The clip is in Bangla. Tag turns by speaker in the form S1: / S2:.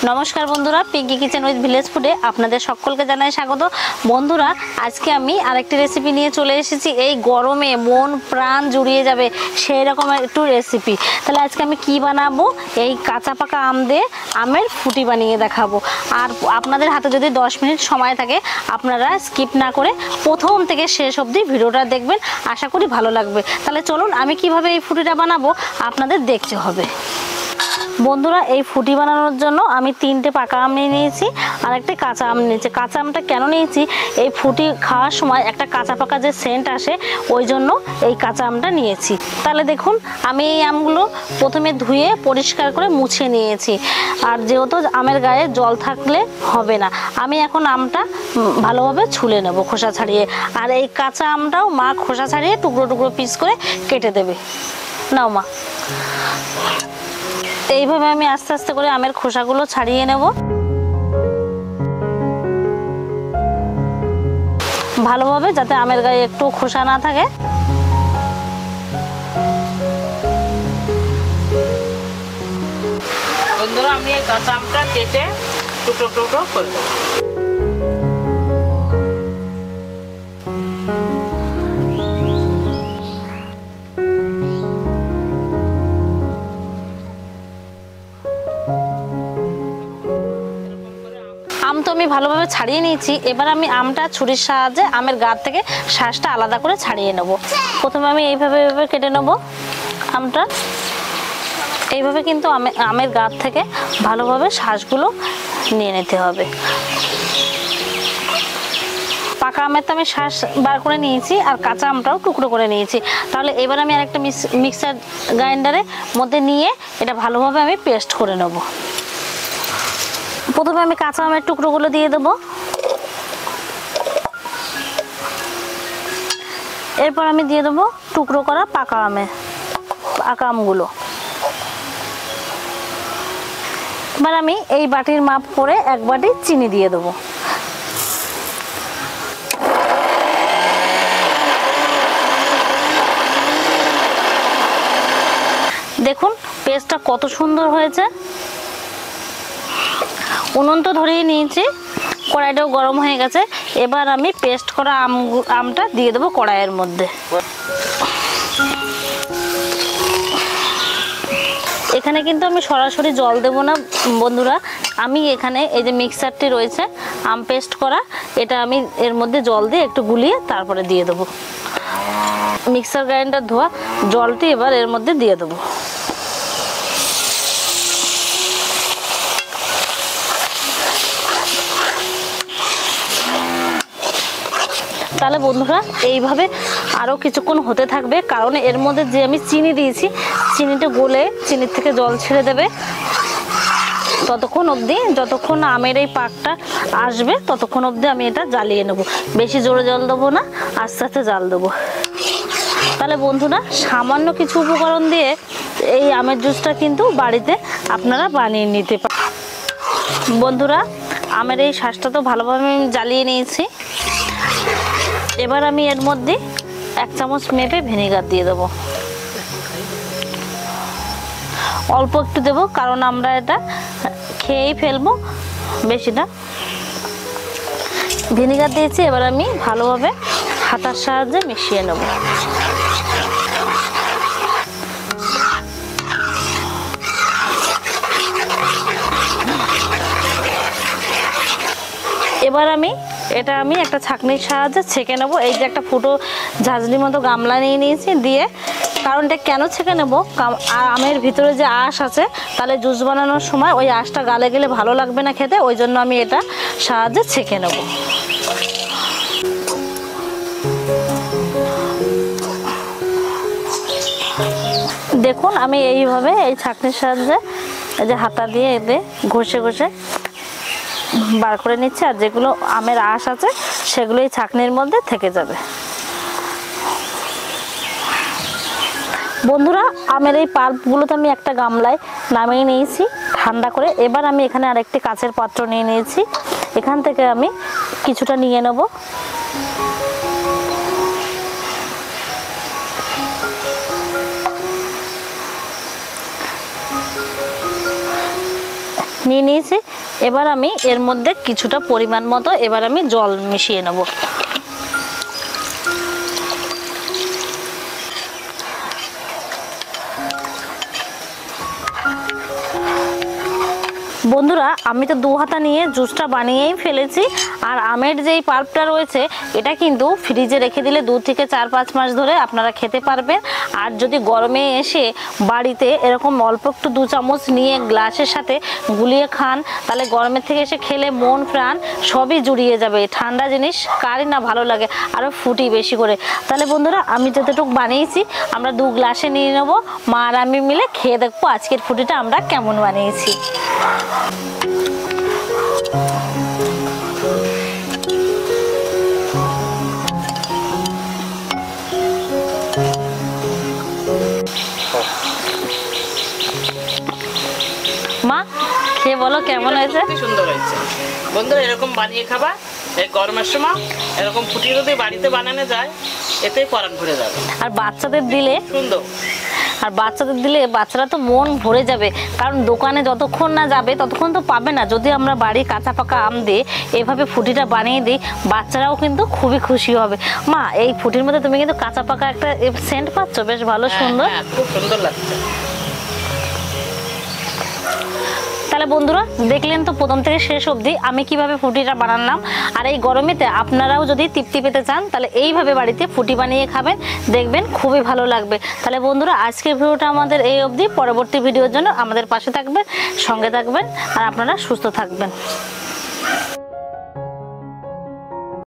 S1: नमस्कार बंधुरा पिंकी किचेन उइथ ভিলেজ ফুডে আপনাদের সকলকে জানাই স্বাগত। বন্ধুরা আজকে আমি আরেকটি রেসিপি নিয়ে চলে এসেছি। এই গরমে মন প্রাণ জুড়িয়ে যাবে সেই রকম একটু রেসিপি। তাহলে আজকে আমি কি বানাবো, এই কাঁচা পাকা আম দিয়ে আমের ফুটি বানিয়ে দেখাবো। আর আপনাদের হাতে যদি 10 মিনিট সময় থাকে আপনারা স্কিপ না করে প্রথম থেকে শেষ অবধি ভিডিওটা দেখবেন, আশা করি ভালো লাগবে। তাহলে চলুন আমি কিভাবে এই ফুটিটা বানাবো আপনাদের দেখতে হবে। বন্ধুরা এই ফুটি বানানোর জন্য আমি 3টে পাকা আম নিয়ে নিয়েছি আর একটা কাঁচা আম নিয়েছি। কাঁচা আমটা কেন নিয়েছি, এই ফুটি খাওয়ার সময় একটা কাঁচা পাকা যে সেন্ট আসে ওই জন্য এই কাঁচা আমটা নিয়েছি। তাহলে দেখুন আমি এই আমগুলো প্রথমে ধুয়ে পরিষ্কার করে মুছে নিয়েছি। আর যেহেতু আমের গায়ে জল থাকলে হবে না, আমি এখন আমটা ভালোভাবে ছুলে নেব খোসা ছাড়িয়ে। আর এই কাঁচা আমটাও মা খোসা ছাড়িয়ে টুকরো টুকরো পিস করে কেটে দেবে। নাও মা, এইভাবে আমি আস্তে আস্তে করে আমের খোসাগুলো ছাড়িয়ে নেব ভালোভাবে, যাতে আমের গায়ে একটু খোসা না থাকে।
S2: বন্ধুরা আমি এই কাঁচা আমটা কেটে টুকরো টুকরো করে দেবো।
S1: আম তো আমি ভালোভাবে ছাড়িয়ে নিয়েছি। এবার আমি আমটা ছুরির সাহায্যে আমের গা থেকে শাঁসটা আলাদা করে ছাড়িয়ে নেব। প্রথমে আমি এইভাবে কেটে নেব আমটা। এইভাবে কিন্তু আমের গা থেকে ভালোভাবে শাঁসগুলো নিয়ে নিতে হবে। পাকা আমের তো আমি শাঁস বার করে নিয়েছি আর কাঁচা আমটাও টুকরো করে নিয়েছি। তাহলে এবার আমি আরেকটা মিক্সার গ্রাইন্ডারের মধ্যে নিয়ে এটা ভালোভাবে আমি পেস্ট করে নেব। প্রথমে আমি কাঁচা আমের টুকরোগুলো দিয়ে দেবো। এরপর আমি দিয়ে দেবো টুকরো করা পাকা আমগুলো। এবার আমি এই বাটির মাপ করে 1 বাটি চিনি দিয়ে দেবো। দেখুন পেস্টটা কত সুন্দর হয়েছে। উনুন তো ধরিয়ে নিয়েছি, কড়াইটাও গরম হয়ে গেছে। এবার আমি পেস্ট করা আমটা দিয়ে দেবো কড়াইয়ের মধ্যে। এখানে কিন্তু আমি সরাসরি জল দেব না বন্ধুরা, আমি এখানে এই যে মিক্সারটি রয়েছে আম পেস্ট করা, এটা আমি এর মধ্যে জল দিয়ে একটু গুলিয়ে তারপরে দিয়ে দেবো। মিক্সার গ্রাইন্ডার ধোয়া জলটি এবার এর মধ্যে দিয়ে দেবো। তাহলে বন্ধুরা এইভাবে আরও কিছুক্ষণ হতে থাকবে, কারণ এর মধ্যে যে আমি চিনি দিয়েছি চিনিটা গলে চিনির থেকে জল ছেড়ে দেবে। ততক্ষণ অবধি যতক্ষণ আমের এই পাকটা আসবে ততক্ষণ অবধি আমি এটা জ্বালিয়ে নেব। বেশি জোরে জল দেবো না, আস্তে আস্তে জাল দেবো। তাহলে বন্ধুরা সামান্য কিছু উপকরণ দিয়ে এই আমের জুসটা কিন্তু বাড়িতে আপনারা বানিয়ে নিতে পারেন। বন্ধুরা আমের এই শাঁসটা তো ভালোভাবে আমি জ্বালিয়ে নিয়েছি। এবার আমি এর মধ্যে 1 চামচ মেপে ভিনেগার দিয়ে দেবো। অল্প একটু দেবো, কারণ আমরা এটা খেয়েই ফেলবো, বেশি না। ভিনেগার দিয়েছি, এবার আমি ভালোভাবে হাতার সাহায্যে মিশিয়ে নেব। এবার আমি একটা ছাঁকনির সাহায্যে ছেঁকে নেব। এই যে একটা ফুটো ঝাঁঝরির মতো গামলা নিয়ে নিয়েছি, দিয়ে কারণটা কেন ছেঁকে নেব, আমের ভিতরে যে আঁশ আছে তাহলে জুস বানানোর সময় ওই আঁশটা গালে গেলে ভালো লাগবে না খেতে, ওই জন্য আমি এটা সাহায্যে ছেঁকে নেব। দেখুন আমি এইভাবে এই ছাঁকনির সাহায্যে এই যে হাতা দিয়ে এতে ঘষে ঘষে বার করে নিচ্ছে। আর যেগুলো আমের আঁশ আছে সেগুলো এই ছাঁকনির মধ্যে থেকে যাবে। বন্ধুরা আমের এই পাল্পগুলো তো আমি একটা গামলায় নামিয়ে নিয়েছি ঠান্ডা করে। এবার আমি এখানে আরেকটি কাঁচের পাত্র নিয়ে নিয়েছি, এখান থেকে আমি কিছুটা নিয়ে নেব। নিয়ে নিয়েছি। এবার আমি এর মধ্যে কিছুটা পরিমাণ মতো এবার আমি জল মিশিয়ে নেব। বন্ধুরা আমি তো 2 হাতা নিয়ে জুসটা বানিয়েই ফেলেছি। আর আমের যেই পাল্পটা রয়েছে এটা কিন্তু ফ্রিজে রেখে দিলে 2 থেকে 4-5 মাস ধরে আপনারা খেতে পারবেন। আর যদি গরমে এসে বাড়িতে এরকম অল্প একটু 2 চামচ নিয়ে গ্লাসের সাথে গুলিয়ে খান, তাহলে গরমের থেকে এসে খেলে মন প্রাণ সবই জুড়িয়ে যাবে। ঠান্ডা জিনিস কারই না ভালো লাগে, আরও ফুটি বেশি করে। তাহলে বন্ধুরা আমি যতটুকু বানিয়েছি আমরা 2 গ্লাসে নিয়ে নেব, মা আর আমি মিলে খেয়ে দেখবো আজকের ফুটিটা আমরা কেমন বানিয়েছি। মা খেয়ে বলো কেমন হয়েছে?
S2: কি সুন্দর হয়েছে বন্ধুরা, এরকম বানিয়ে খাবা এই গরমের সময়। এরকম ফুটি যদি বাড়িতে বানানো যায় এতেই পরাণ ভরে যাবে।
S1: আর বাচ্চাদের দিলে
S2: সুন্দর,
S1: আর বাচ্চাদের দিলে বাচ্চারা তো মন ভরে যাবে, কারণ দোকানে যতক্ষণ না যাবে ততক্ষণ তো পাবে না। যদি আমরা বাড়ি কাঁচা পাকা আম দিয়ে এভাবে ফুটিটা বানিয়ে দিই, বাচ্চারাও কিন্তু খুবই খুশি হবে। মা এই ফুটির মধ্যে তুমি কিন্তু কাঁচা পাকা একটা সেন্ট পাচ্ছ, বেশ ভালো সুন্দর।
S2: হ্যাঁ, খুব সুন্দর লাগছে।
S1: তাহলে বন্ধুরা দেখলেন তো প্রথম থেকে শেষ অবধি আমি কিভাবে ফুটিটা বানালাম। আর এই গরমেতে আপনারাও যদি তৃপ্তি পেতে চান তাহলে এইভাবে বাড়িতে ফুটি বানিয়ে খাবেন, দেখবেন খুবই ভালো লাগবে। তাহলে বন্ধুরা আজকের ভিডিওটা আমাদের এই অবধি। পরবর্তী ভিডিওর জন্য আমাদের পাশে থাকবেন, সঙ্গে থাকবেন, আর আপনারা সুস্থ থাকবেন।